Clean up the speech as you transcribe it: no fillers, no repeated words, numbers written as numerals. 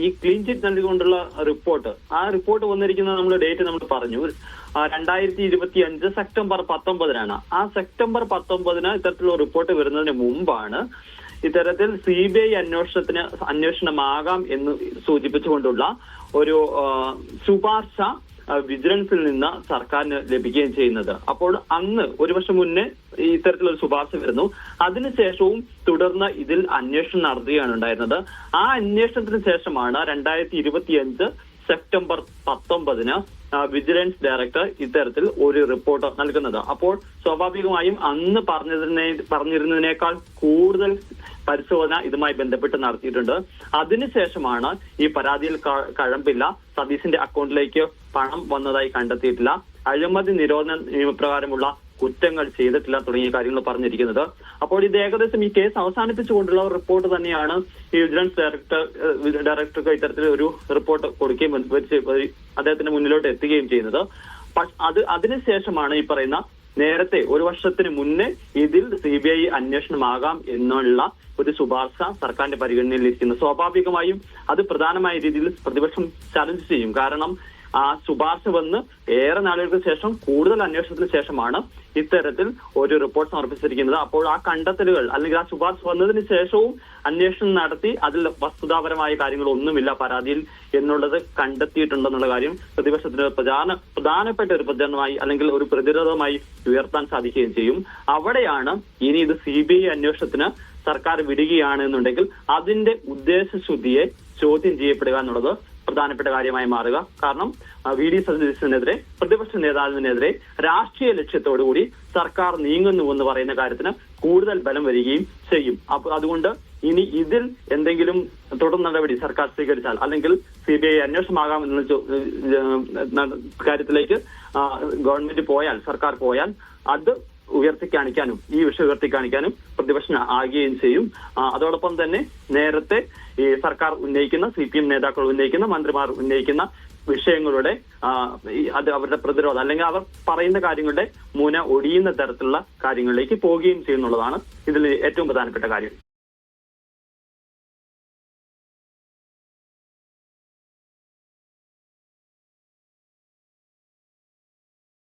ഈ clean chit നൽകിക്കൊണ്ടുള്ള report, ആ report വന്നിരിക്കുന്ന നമ്മൾ ഡേറ്റ് നമ്മൾ പറഞ്ഞു 2025 സെപ്റ്റംബർ 19 ആ സെപ്റ്റംബർ 19 ഇത്തരത്തിലുള്ള റിപ്പോർട്ട് വരുന്നതിന് മുമ്പാണ് ഇത്തരത്തിൽ CBI അന്വേഷണമാകാം എന്ന് സൂചിപ്പിച്ചുകൊണ്ടുള്ള ഒരു ശുപാർശ വിജിലൻസിൽ നിന്ന് സർക്കാരിന് ലഭിക്കുകയും ചെയ്യുന്നത്. അപ്പോൾ അന്ന് ഒരു വർഷം മുന്നേ ഇത്തരത്തിലൊരു ശുപാർശ വരുന്നു. അതിനുശേഷവും തുടർന്ന് ഇതിൽ അന്വേഷണം നടത്തുകയാണ് ഉണ്ടായിരുന്നത്. ആ അന്വേഷണത്തിന് ശേഷമാണ് 2025 സെപ്റ്റംബർ 19 വിജിലൻസ് ഡയറക്ടർ ഇത്തരത്തിൽ ഒരു റിപ്പോർട്ട് നൽകുന്നത്. അപ്പോൾ സ്വാഭാവികമായും അന്ന് പറഞ്ഞിരുന്നതിനേക്കാൾ കൂടുതൽ പരിശോധന ഇതുമായി ബന്ധപ്പെട്ട് നടത്തിയിട്ടുണ്ട്. അതിനുശേഷമാണ് ഈ പരാതിയിൽ കഴമ്പില്ല, സതീശന്റെ അക്കൗണ്ടിലേക്ക് പണം വന്നതായി കണ്ടെത്തിയിട്ടില്ല, അഴിമതി നിരോധന നിയമപ്രകാരമുള്ള കുറ്റങ്ങൾ ചെയ്തിട്ടില്ല തുടങ്ങിയ കാര്യങ്ങൾ പറഞ്ഞിരിക്കുന്നത്. അപ്പോൾ ഇത് ഏകദേശം ഈ കേസ് അവസാനിപ്പിച്ചുകൊണ്ടുള്ള റിപ്പോർട്ട് തന്നെയാണ് ഈ വിജിലൻസ് ഡയറക്ടർക്ക് ഇത്തരത്തിൽ ഒരു റിപ്പോർട്ട് കൊടുക്കുകയും അദ്ദേഹത്തിന്റെ മുന്നിലോട്ട് എത്തുകയും ചെയ്യുന്നത്. അതിനുശേഷമാണ് ഈ പറയുന്ന നേരത്തെ ഒരു വർഷത്തിന് മുന്നേ ഇതിൽ CBI അന്വേഷണമാകാം എന്നുള്ള ഒരു ശുപാർശ സർക്കാരിന്റെ പരിഗണനയിലിരിക്കുന്നത്. സ്വാഭാവികമായും അത് പ്രധാനമായ രീതിയിൽ പ്രതിപക്ഷം ചലഞ്ച് ചെയ്യും. കാരണം ആ ശുപാർശ വന്ന് ഏറെ നാളുകൾക്ക് ശേഷം, കൂടുതൽ അന്വേഷണത്തിന് ശേഷമാണ് ഇത്തരത്തിൽ ഒരു റിപ്പോർട്ട് സമർപ്പിച്ചിരിക്കുന്നത്. അപ്പോൾ ആ കണ്ടെത്തലുകൾ അല്ലെങ്കിൽ ആ ശുപാർശ വന്നതിന് ശേഷവും അന്വേഷണം നടത്തി അതിൽ വസ്തുതാപരമായ കാര്യങ്ങളൊന്നുമില്ല പരാതിയിൽ എന്നുള്ളത് കണ്ടെത്തിയിട്ടുണ്ടെന്നുള്ള കാര്യം പ്രതിപക്ഷത്തിന് പ്രധാനപ്പെട്ട ഒരു പ്രചരണമായി അല്ലെങ്കിൽ ഒരു പ്രതിരോധമായി ഉയർത്താൻ സാധിക്കുകയും ചെയ്യും. അവിടെയാണ് ഇനി ഇത് CBI അന്വേഷണത്തിന് സർക്കാർ വിടുകയാണെന്നുണ്ടെങ്കിൽ അതിന്റെ ഉദ്ദേശശുദ്ധിയെ ചോദ്യം ചെയ്യപ്പെടുക എന്നുള്ളത് പ്രധാനപ്പെട്ട കാര്യമായി മാറുക. കാരണം VD സതീശനെതിരെ, പ്രതിപക്ഷ നേതാവിനെതിരെ രാഷ്ട്രീയ ലക്ഷ്യത്തോടുകൂടി സർക്കാർ നീങ്ങുന്നുവെന്ന് പറയുന്ന കാര്യത്തിന് കൂടുതൽ ബലം വരികയും ചെയ്യും. അതുകൊണ്ട് ഇനി ഇതിൽ എന്തെങ്കിലും തുടർ നടപടി സർക്കാർ സ്വീകരിച്ചാൽ അല്ലെങ്കിൽ CBI അന്വേഷണമാകാം എന്നുള്ള കാര്യത്തിലേക്ക് ഗവൺമെന്റ് പോയാൽ, സർക്കാർ പോയാൽ അത് ഉയർത്തിക്കാണിക്കാനും ഈ വിഷയം ഉയർത്തിക്കാണിക്കാനും പ്രതിപക്ഷം ആകുകയും ചെയ്യും. അതോടൊപ്പം തന്നെ നേരത്തെ ഈ സർക്കാർ ഉന്നയിക്കുന്ന, CPM നേതാക്കൾ ഉന്നയിക്കുന്ന, മന്ത്രിമാർ ഉന്നയിക്കുന്ന വിഷയങ്ങളുടെ അത് അവരുടെ പ്രതിരോധം അല്ലെങ്കിൽ അവർ പറയുന്ന കാര്യങ്ങളുടെ മുന ഒടിയുന്ന തരത്തിലുള്ള കാര്യങ്ങളിലേക്ക് പോവുകയും ചെയ്യുന്നുള്ളതാണ് ഇതിൽ ഏറ്റവും പ്രധാനപ്പെട്ട കാര്യം.